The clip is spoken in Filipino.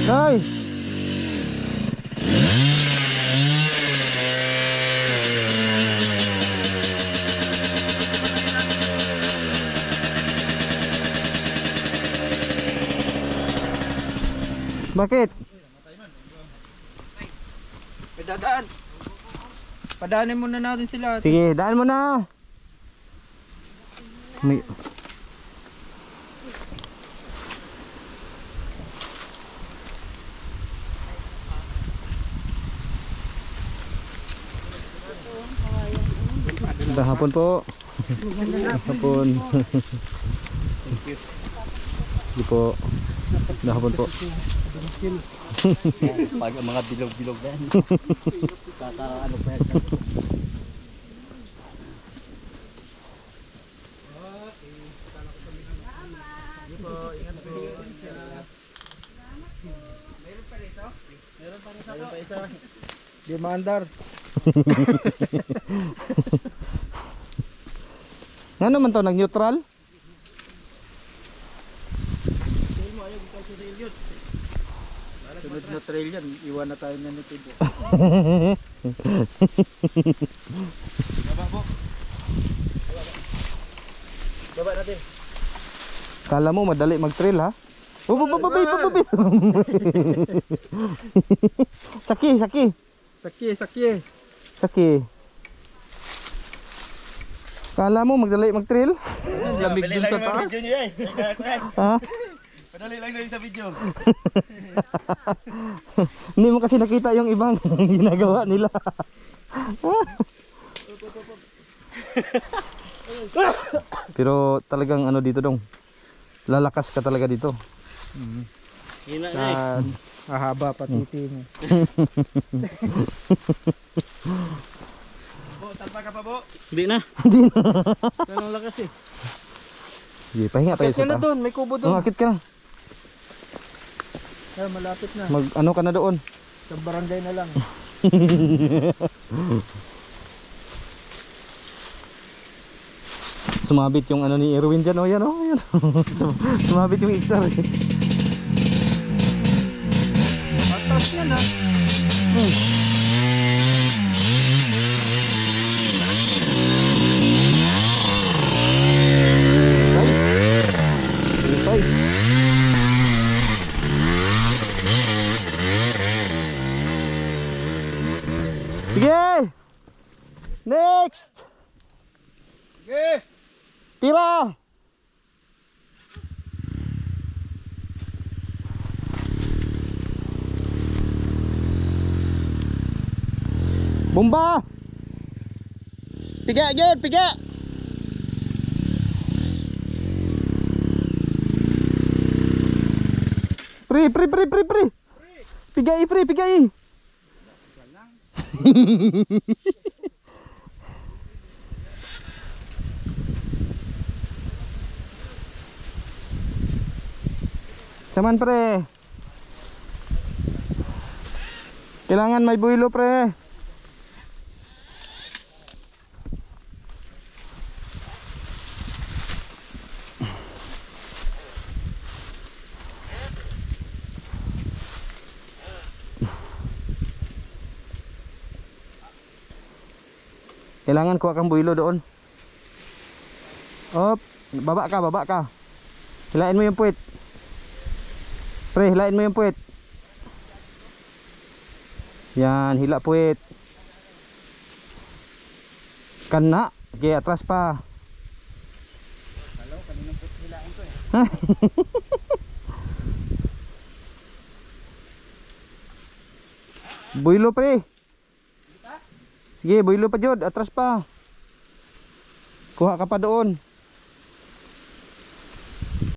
Ay! Bakit? May dadaan. Padaanin muna natin sila. Sige, daan mo na. May... Hapon po. Hapon. Hindi po. Hapon po. Pag mga bilog-bilog na yan. Kakaano pa yan. Meron pa isa. Di maandar. Nga naman to, nag-neutral? Sunod na trail yan, iwan na tayo na nitid. Baba po. Baba natin. Kala mo madali mag-trail ha? Babay. Saki. Kala mo magdali mag-trail? Lamig dun sa taas. Ha? Padali lang na sa video. Hindi mo kasi nakita yung ibang ginagawa nila. Pero talagang ano dito dong. Lalakas ka talaga dito. Hahaba patiti mo. Bo, salpa ka pa bo? Hindi na. Ganong lakas eh. Sige, pahinga pa Akit ka na doon, may kubo doon. Akit ka na. Malapit na. Mag ano ka na doon? Sa barangay na lang. Sumabit yung ano ni Erwin dyan. Oh, yan oh. Yan. Sumabit yung XR eh. Matas yan ha. Ay. Sige! Next! Okay. Tira! Bomba! Piga yun! Piga! Pre! Pigai! Pigai! Saman pre. Kailangan may buwilo pre. Kailangan kuha kang buwilo doon. Op, baba ka. Hilain mo yung puwit. Pre, hilain mo yung puwit. Yan, hila puwit. Kana, okay, atras pa. Hello, kaninang puwit hilain ko eh. Buwilo pre. Sige, buwilo pa jud, atras pa. Kuha ka pa doon.